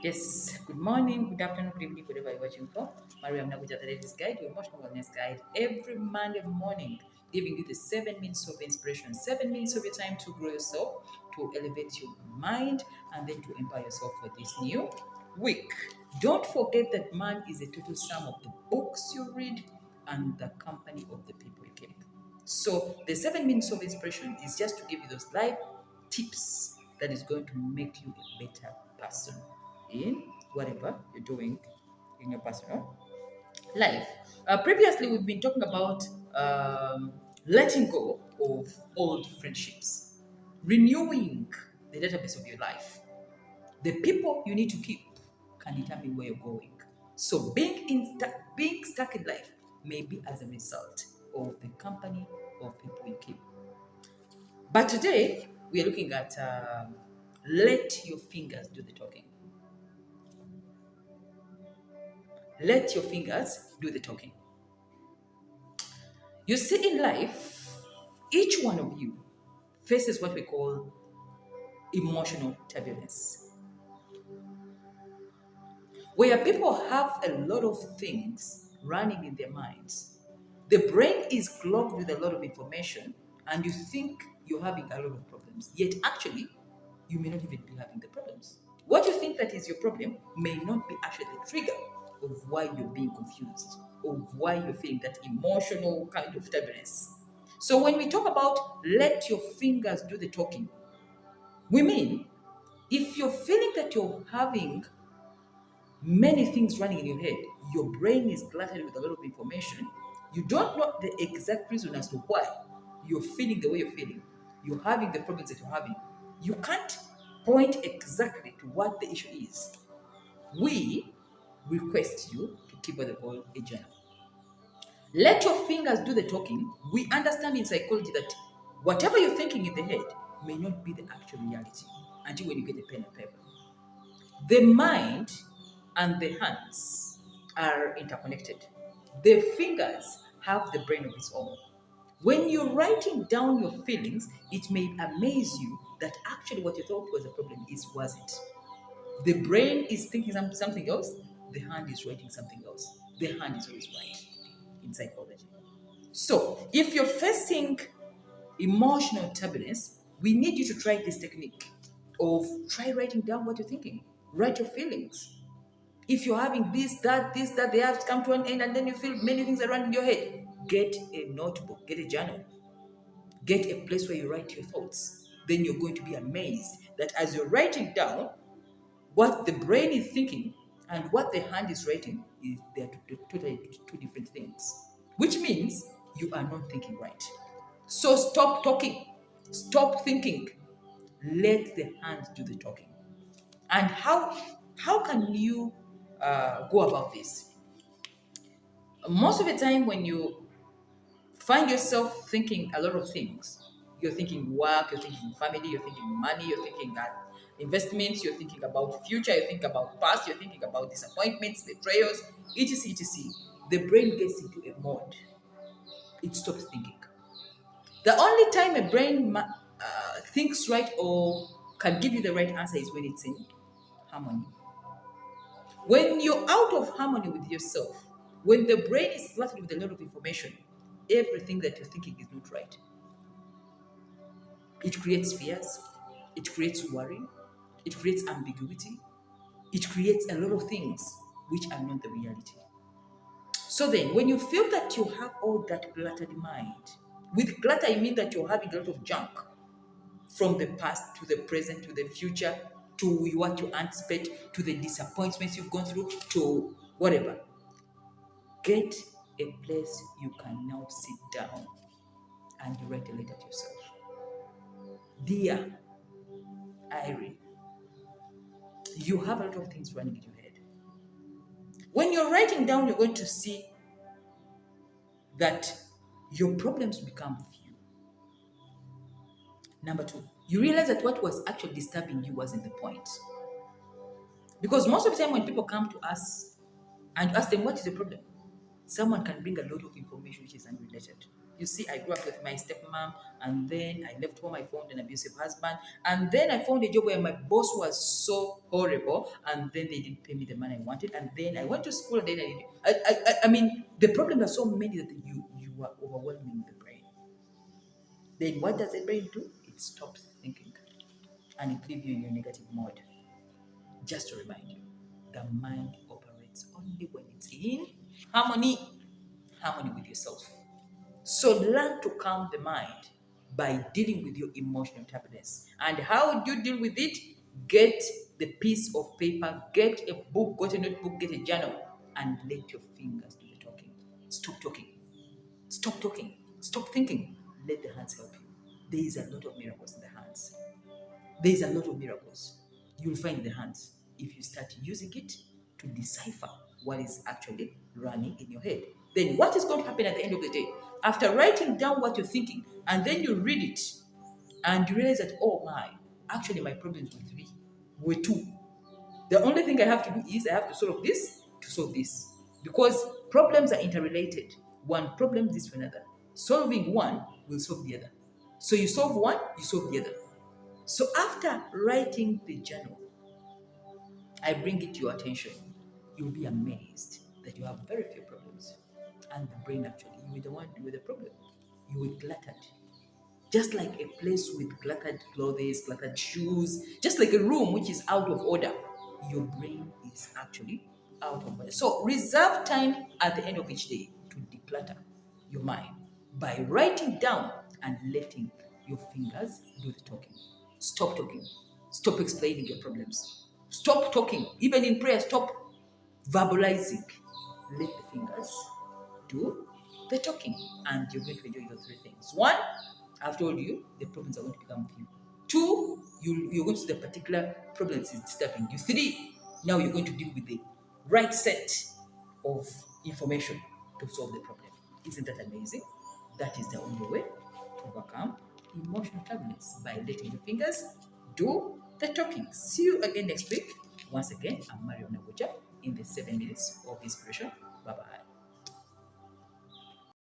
Yes, good morning, good afternoon, good evening, whatever you're watching from. Mariam Naguja, the Ladies Guide, your emotional wellness guide, every Monday morning, giving you the 7 minutes of inspiration, 7 minutes of your time to grow yourself, to elevate your mind, and then to empower yourself for this new week. Don't forget that man is a total sum of the books you read and the company of the people you keep. So, the 7 minutes of inspiration is just to give you those life tips that is going to make you a better person in whatever you're doing in your personal life. Previously, we've been talking about letting go of old friendships, renewing the database of your life. The people you need to keep can determine where you're going. So, being stuck in life may be as a result of the company of people you keep. But today, we are looking at let your fingers do the talking. Let your fingers do the talking. You see, in life, each one of you faces what we call emotional turbulence, where people have a lot of things running in their minds. The brain is clogged with a lot of information, and you think you're having a lot of problems, yet actually, you may not even be having the problems. What you think that is your problem may not be actually the trigger of why you're being confused, of why you're feeling that emotional kind of turbulence. So when we talk about let your fingers do the talking, we mean if you're feeling that you're having many things running in your head, your brain is cluttered with a lot of information, you don't know the exact reason as to why you're feeling the way you're feeling, you're having the problems that you're having, you can't point exactly to what the issue is. We request you to keep what they call a journal. Let your fingers do the talking. We understand in psychology that whatever you're thinking in the head may not be the actual reality until when you get a pen and paper. The mind and the hands are interconnected. The fingers have the brain of its own. When you're writing down your feelings, it may amaze you that actually what you thought was a problem wasn't. The brain is thinking something else, the hand is writing something else. The hand is always right in psychology. So, if you're facing emotional turbulence, we need you to try this technique of try writing down what you're thinking. Write your feelings. If you're having this, that, they have to come to an end and then you feel many things are running in your head, get a notebook, get a journal, get a place where you write your thoughts. Then you're going to be amazed that as you're writing down, what the brain is thinking and what the hand is writing is they're totally two different things, which means you are not thinking right. So stop talking, stop thinking, let the hands do the talking. And how can you go about this? Most of the time, when you find yourself thinking a lot of things, you're thinking work, you're thinking family, you're thinking money, you're thinking investments, you're thinking about future, you're thinking about past, you're thinking about disappointments, betrayals, etc., etc. The brain gets into a mode. It stops thinking. The only time a brain thinks right or can give you the right answer is when it's in harmony. When you're out of harmony with yourself, when the brain is flooded with a lot of information, everything that you're thinking is not right. It creates fears, it creates worry, it creates ambiguity, it creates a lot of things which are not the reality. So then, when you feel that you have all that cluttered mind, with clutter, I mean that you're having a lot of junk from the past to the present to the future to what you anticipate to the disappointments you've gone through to whatever. Get a place you can now sit down and you write a letter to yourself. Dear Irene, you have a lot of things running in your head. When you're writing down, you're going to see that your problems become few. Number two, you realize that what was actually disturbing you wasn't the point. Because most of the time when people come to us and ask them, what is the problem? Someone can bring a lot of information which is unrelated. You see, I grew up with my stepmom, and then I left home. I found an abusive husband, and then I found a job where my boss was so horrible, and then they didn't pay me the money I wanted, and then I went to school, and then I mean, the problem are so many that you are overwhelming the brain. Then what does the brain do? It stops thinking, and it leaves you in your negative mode. Just to remind you, the mind operates only when it's in harmony, harmony with yourself. So learn to calm the mind by dealing with your emotional turbulence. And how do you deal with it? Get the piece of paper, get a book, get a notebook, get a journal, and let your fingers do the talking. Stop talking. Stop talking. Stop thinking. Let the hands help you. There is a lot of miracles in the hands. There is a lot of miracles you'll find in the hands if you start using it to decipher what is actually running in your head. Then what is going to happen at the end of the day? After writing down what you're thinking, and then you read it, and you realize that, oh my, actually my problems were two. The only thing I have to do is I have to solve this to solve this. Because problems are interrelated. One problem leads to another. Solving one will solve the other. So you solve one, you solve the other. So after writing the journal, I bring it to your attention. You'll be amazed that you have very few problems. And the brain actually, you were the one with the problem. You were cluttered. Just like a place with cluttered clothes, cluttered shoes, just like a room which is out of order, your brain is actually out of order. So reserve time at the end of each day to declutter your mind by writing down and letting your fingers do the talking. Stop talking. Stop explaining your problems. Stop talking. Even in prayer, stop verbalizing. Let the fingers do the talking, and you're going to enjoy your three things. One, I've told you the problems are going to become few. Two, you're going to see the particular problems is disturbing you. Three, now you're going to deal with the right set of information to solve the problem. Isn't that amazing? That is the only way to overcome emotional turbulence, by letting your fingers do the talking. See you again next week. Once again, I'm Mariam in the 7 minutes of inspiration. Bye bye.